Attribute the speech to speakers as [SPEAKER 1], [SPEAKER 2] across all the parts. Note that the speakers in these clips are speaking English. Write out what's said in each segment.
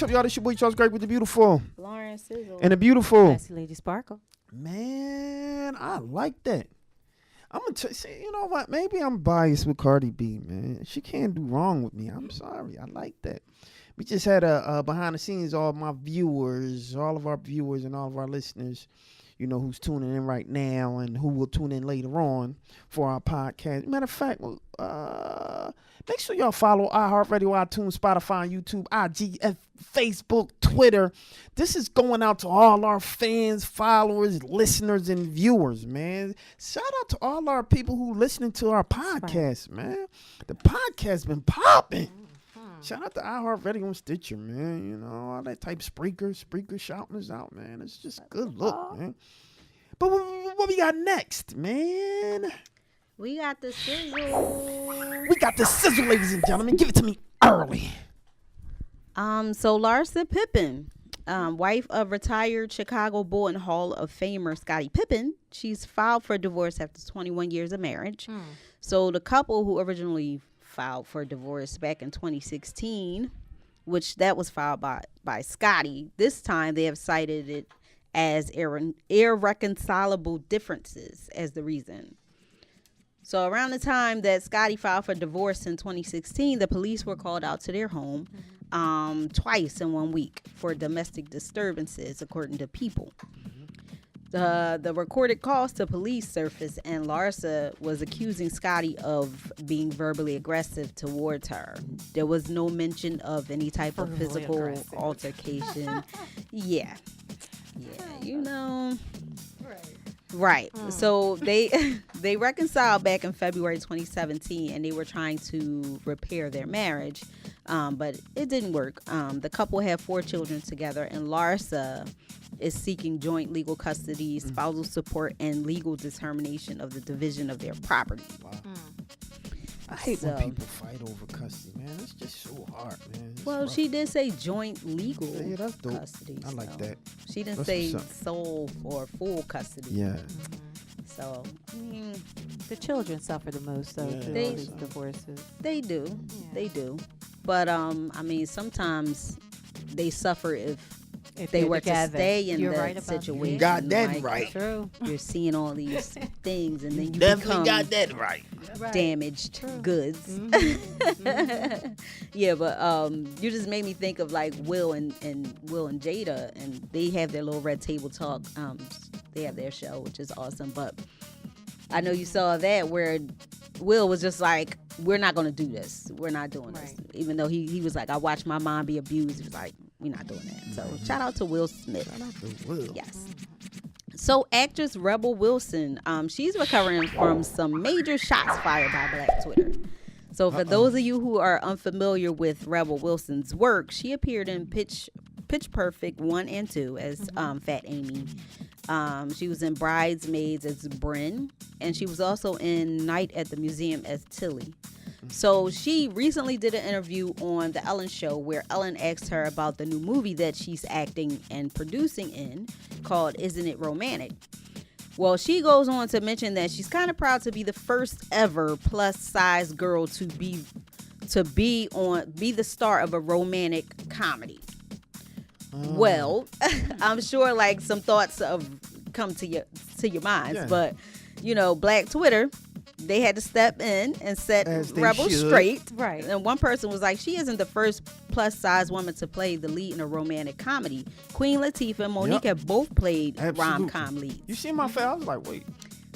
[SPEAKER 1] What's up, y'all? This your boy Charles Gregory with the beautiful
[SPEAKER 2] Lauren Sizzle
[SPEAKER 1] and the beautiful
[SPEAKER 2] Classy Lady Sparkle.
[SPEAKER 1] Man, I like that. I'm gonna say, you know what? Maybe I'm biased with Cardi B, man. She can't do wrong with me. I'm sorry. I like that. We just had a behind the scenes, all my viewers, all of our viewers and all of our listeners, you know, who's tuning in right now and who will tune in later on for our podcast. Matter of fact, make sure y'all follow iHeartRadio, iTunes, Spotify, YouTube, IG, Facebook, Twitter. This is going out to all our fans, followers, listeners, and viewers, man. Shout out to all our people who listening to our podcast, man. The podcast been popping. Shout out to iHeartRadio and Stitcher, man. You know, all that type of Spreaker shouting us out, man. It's just good look, man. But what we got next, man?
[SPEAKER 2] We got the sizzle.
[SPEAKER 1] We got the sizzle, ladies and gentlemen. Give it to me early.
[SPEAKER 2] So Larsa Pippen, wife of retired Chicago Bull and Hall of Famer Scottie Pippen, she's filed for divorce after 21 years of marriage. So the couple who originally filed for divorce back in 2016, which that was filed by Scottie, this time they have cited it as irreconcilable differences as the reason. So around the time that Scottie filed for divorce in 2016, the police were called out to their home twice in 1 week for domestic disturbances, according to People. The recorded calls to police surfaced, and Larsa was accusing Scottie of being verbally aggressive towards her. There was no mention of any type of physical altercation. Yeah, you know. Right. So they reconciled back in February 2017, and they were trying to repair their marriage, but it didn't work. The couple had 4 children together, and Larsa is seeking joint legal custody, spousal support, and legal determination of the division of their property. Wow.
[SPEAKER 1] I hate when people fight over custody, man. It's just so hard, man.
[SPEAKER 2] Well, she did say joint legal
[SPEAKER 1] that's dope.
[SPEAKER 2] custody.
[SPEAKER 1] I like that.
[SPEAKER 2] She didn't say sole or full custody.
[SPEAKER 1] Yeah.
[SPEAKER 2] So,
[SPEAKER 3] the children suffer the most, though, through all these divorces.
[SPEAKER 2] They do. Yeah. They do. But, I mean, sometimes they suffer if they were together. To stay in that situation.
[SPEAKER 1] You got that right.
[SPEAKER 2] True. You're seeing all these things, and then you
[SPEAKER 1] definitely got that right.
[SPEAKER 2] Damaged goods. Yeah, but you just made me think of like Will and Jada, and they have their little Red Table Talk. They have their show, which is awesome. But I know you saw that where Will was just like, "We're not going to do this. We're not doing this." Even though he was like, "I watched my mom be abused." He was like, "We're not doing that." So shout out to Will Smith.
[SPEAKER 1] Shout out to Will.
[SPEAKER 2] Yes. So actress Rebel Wilson, she's recovering from some major shots fired by Black Twitter. So for those of you who are unfamiliar with Rebel Wilson's work, she appeared in Pitch Perfect 1 and 2 as Fat Amy. She was in Bridesmaids as Bryn, and she was also in Night at the Museum as Tilly. So she recently did an interview on The Ellen Show where Ellen asked her about the new movie that she's acting and producing in called Isn't It Romantic? Well, she goes on to mention that she's kind of proud to be the first ever plus size girl to be the star of a romantic comedy. Well, I'm sure like some thoughts have come to your minds, but you know, Black Twitter, they had to step in and set Rebel straight.
[SPEAKER 3] Right.
[SPEAKER 2] And one person was like, she isn't the first plus size woman to play the lead in a romantic comedy. Queen Latifah and Monique have both played rom-com leads.
[SPEAKER 1] You see my face? I was like, wait.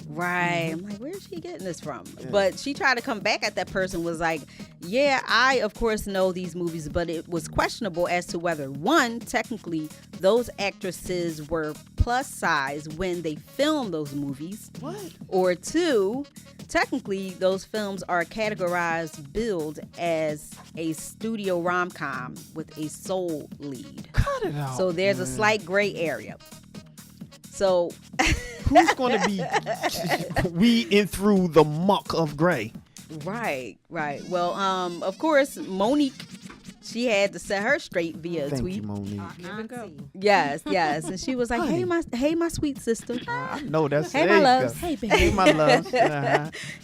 [SPEAKER 2] Right. I'm like, where's she getting this from? Yeah. But she tried to come back at that person, was like, yeah, I, of course, know these movies, but it was questionable as to whether, one, technically, those actresses were plus size when they filmed those movies.
[SPEAKER 1] What?
[SPEAKER 2] Or two, technically, those films are categorized, billed as a studio rom-com with a soul lead.
[SPEAKER 1] Cut it out.
[SPEAKER 2] So there's a slight gray area. So
[SPEAKER 1] who's going to be weeding through the muck of gray?
[SPEAKER 2] Right. Well, of course, Monique, she had to set her straight via a tweet.
[SPEAKER 1] Thank you, Monique.
[SPEAKER 3] Here we go.
[SPEAKER 2] Yes. And she was like, hey, my sweet sister.
[SPEAKER 1] I know that's
[SPEAKER 2] Hey, my loves.
[SPEAKER 3] Hey, baby.
[SPEAKER 1] Hey, my loves.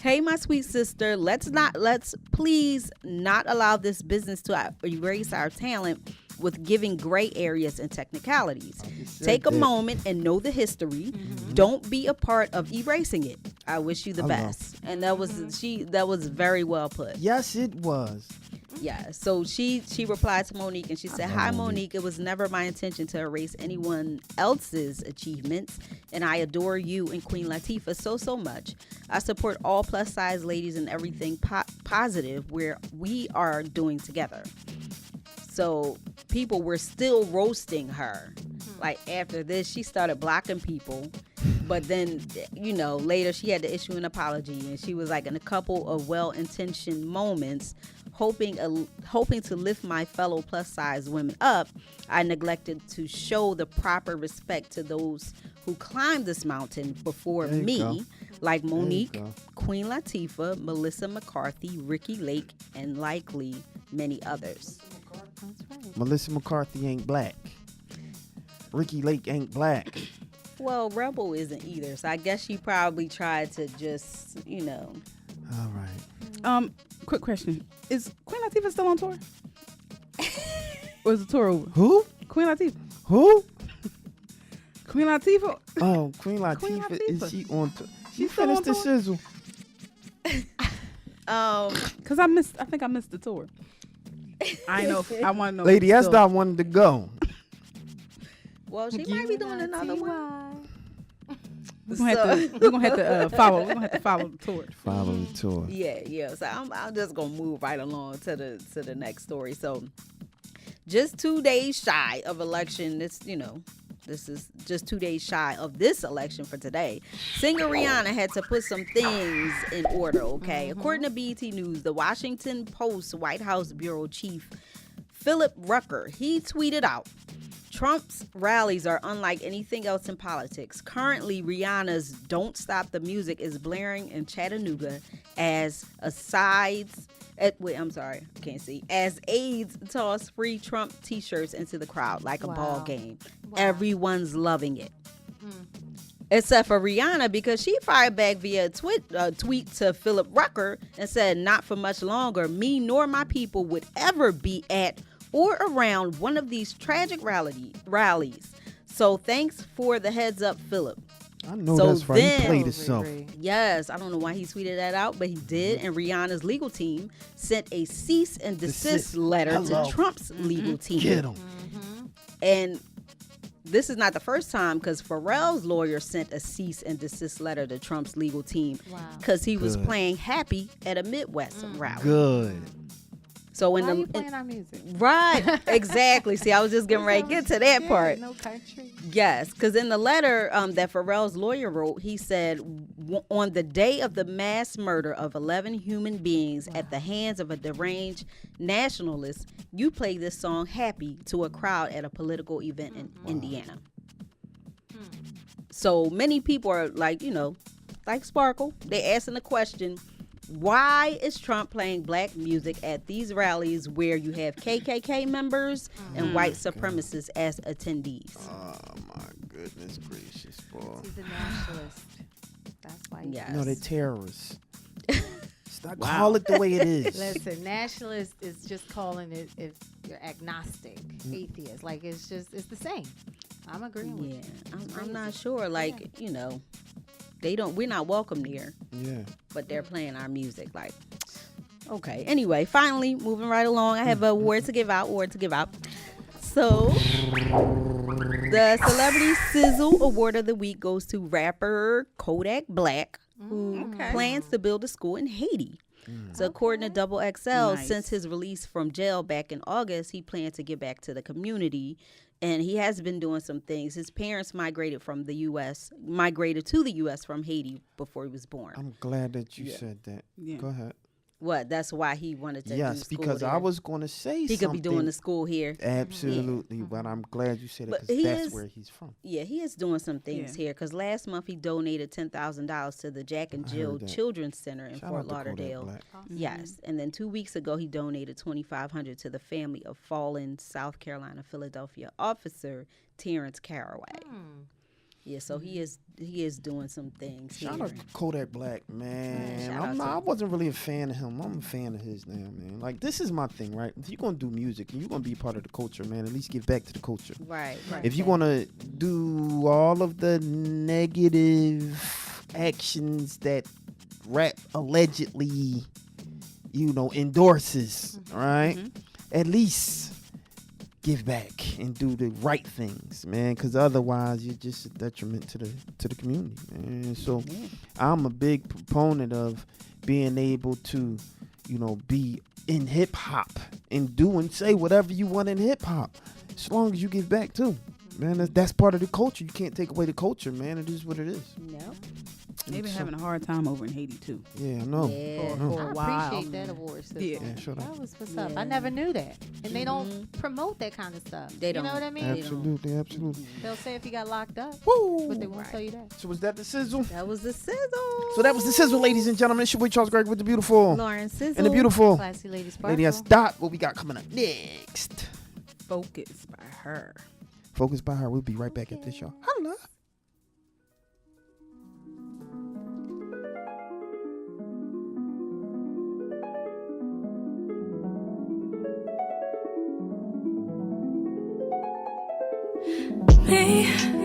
[SPEAKER 2] Hey, my sweet sister. Let's please not allow this business to erase our talent with giving gray areas and technicalities. Take a moment and know the history. Don't be a part of erasing it. I wish you the best. And that was that was very well put.
[SPEAKER 1] Yes, it was.
[SPEAKER 2] Yeah, so she replied to Monique and she said, "Hi Monique, it was never my intention to erase anyone else's achievements, and I adore you and Queen Latifah so much. I support all plus size ladies and everything positive where we are doing together." So people were still roasting her. Like after this, she started blocking people. But then, later she had to issue an apology, and she was like, in a couple of well-intentioned moments, hoping to lift my fellow plus-size women up, I neglected to show the proper respect to those who climbed this mountain before me, like Monique, Queen Latifah, Melissa McCarthy, Ricky Lake, and likely many others.
[SPEAKER 3] That's right.
[SPEAKER 1] Melissa McCarthy ain't black. Ricky Lake ain't black.
[SPEAKER 2] Well, Rebel isn't either, so I guess she probably tried to just,
[SPEAKER 1] All right.
[SPEAKER 4] Quick question: is Queen Latifah still on tour? Or is the tour over?
[SPEAKER 1] Who?
[SPEAKER 4] Queen Latifah.
[SPEAKER 1] Who?
[SPEAKER 4] Queen Latifah.
[SPEAKER 1] Oh, Queen Latifah.
[SPEAKER 4] Queen Latifah.
[SPEAKER 1] Is she on tour? She
[SPEAKER 4] She's still
[SPEAKER 1] finished
[SPEAKER 4] on
[SPEAKER 1] the
[SPEAKER 4] tour?
[SPEAKER 1] sizzle.
[SPEAKER 4] Cause I think I missed the tour. I know. I want to know.
[SPEAKER 1] Lady Esther wanted to go.
[SPEAKER 2] well, she might be doing another one.
[SPEAKER 4] We're gonna have to follow. We're gonna have to follow the tour.
[SPEAKER 1] Follow the tour.
[SPEAKER 2] Yeah. So I'm just gonna move right along to the next story. So, just 2 days shy of election. This is just 2 days shy of this election for today. Singer Rihanna had to put some things in order. Okay, according to BET News, the Washington Post White House bureau chief Philip Rucker, he tweeted out, "Trump's rallies are unlike anything else in politics. Currently, Rihanna's Don't Stop the Music is blaring in Chattanooga as aides toss free Trump t-shirts into the crowd like a ball game. Everyone's loving it. Except for Rihanna, because she fired back via a tweet to Philip Rucker and said, "Not for much longer. Me nor my people would ever be at or around one of these tragic rallies. So thanks for the heads up, Philip."
[SPEAKER 1] I know that's right. He played himself.
[SPEAKER 2] Yes, I don't know why he tweeted that out, but he did. And Rihanna's legal team sent a cease and desist letter to Trump's legal team.
[SPEAKER 1] Get him.
[SPEAKER 2] And this is not the first time, because Pharrell's lawyer sent a cease and desist letter to Trump's legal team because he was playing Happy at a Midwest rally.
[SPEAKER 1] Good.
[SPEAKER 2] So
[SPEAKER 3] Why are you playing our music?
[SPEAKER 2] Right, exactly. See, I was just getting ready to get to that part.
[SPEAKER 3] No country.
[SPEAKER 2] Yes, because in the letter that Pharrell's lawyer wrote, he said, "On the day of the mass murder of 11 human beings at the hands of a deranged nationalist, you play this song Happy to a crowd at a political event in Indiana." So many people are like, like Sparkle, they asking the question, why is Trump playing black music at these rallies where you have KKK members and white supremacists as attendees?
[SPEAKER 1] Oh my goodness gracious, boy.
[SPEAKER 3] He's a nationalist. That's why.
[SPEAKER 2] Yes.
[SPEAKER 1] No, they're terrorists. Stop. Call it the way it is.
[SPEAKER 3] Listen, nationalist is just calling it if you're agnostic, atheist. Like it's the same. I'm agreeing with you.
[SPEAKER 2] I'm not sure. Like, we're not welcome there.
[SPEAKER 1] Yeah.
[SPEAKER 2] But they're playing our music. Like, okay. Anyway, finally, moving right along. I have a word to give out. So, the Celebrity Sizzle Award of the Week goes to rapper Kodak Black, who plans to build a school in Haiti. So according to Double XL, since his release from jail back in August, he planned to get back to the community. And he has been doing some things. His parents migrated to the U.S. from Haiti before he was born.
[SPEAKER 1] I'm glad that you said that.
[SPEAKER 4] Yeah.
[SPEAKER 1] Go ahead.
[SPEAKER 2] What? That's why he wanted to do school
[SPEAKER 1] because
[SPEAKER 2] there.
[SPEAKER 1] I was going to say
[SPEAKER 2] he could be doing the school here.
[SPEAKER 1] Absolutely, but I'm glad you said it
[SPEAKER 2] But
[SPEAKER 1] because that's where he's from.
[SPEAKER 2] Yeah, he is doing some things here. Because last month he donated $10,000 to the Jack and Jill Children's Center in Fort Lauderdale. Yes, and then 2 weeks ago he donated $2,500 to the family of fallen South Carolina, Philadelphia officer Terrence Caraway. Yeah, so he is doing some things.
[SPEAKER 1] Shout
[SPEAKER 2] here.
[SPEAKER 1] out to Kodak Black, man.
[SPEAKER 2] Shout out to
[SPEAKER 1] I
[SPEAKER 2] him.
[SPEAKER 1] wasn't really a fan of him. I'm a fan of his now, man. Like, this is my thing, right? If you're going to do music and you're going to be part of the culture, man, at least give back to the culture.
[SPEAKER 2] Right.
[SPEAKER 1] If you're going to do all of the negative actions that rap allegedly, endorses, right? At least give back and do the right things, man, because otherwise you're just a detriment to the community, man. So I'm a big proponent of being able to, be in hip hop and do and say whatever you want in hip hop, as long as you give back too, man. That's part of the culture. You can't take away the culture, man. It is what it is.
[SPEAKER 2] Yep.
[SPEAKER 4] They've been having a hard time over in Haiti too.
[SPEAKER 1] Yeah, I know.
[SPEAKER 2] Yeah.
[SPEAKER 4] For a while.
[SPEAKER 3] I appreciate that award system.
[SPEAKER 4] Yeah,
[SPEAKER 1] sure.
[SPEAKER 3] That was what's up.
[SPEAKER 2] Yeah.
[SPEAKER 3] I never knew that. And they don't promote that kind of stuff.
[SPEAKER 2] They
[SPEAKER 3] You
[SPEAKER 2] don't.
[SPEAKER 3] know what I mean?
[SPEAKER 1] Absolutely.
[SPEAKER 3] They'll say if you got locked up,
[SPEAKER 1] Woo!
[SPEAKER 3] but they won't tell you that.
[SPEAKER 1] So was that the sizzle?
[SPEAKER 2] That was the sizzle.
[SPEAKER 1] So that was the sizzle, ladies and gentlemen. It's your boy Charles Gregory with the beautiful
[SPEAKER 2] Lauren Sizzle.
[SPEAKER 1] and the beautiful
[SPEAKER 3] Classy Lady Sparkle.
[SPEAKER 1] Lady S. Dot. What we got coming up next?
[SPEAKER 4] Focus by her.
[SPEAKER 1] Focus by her. We'll be right back at this, y'all. Holla.
[SPEAKER 5] Me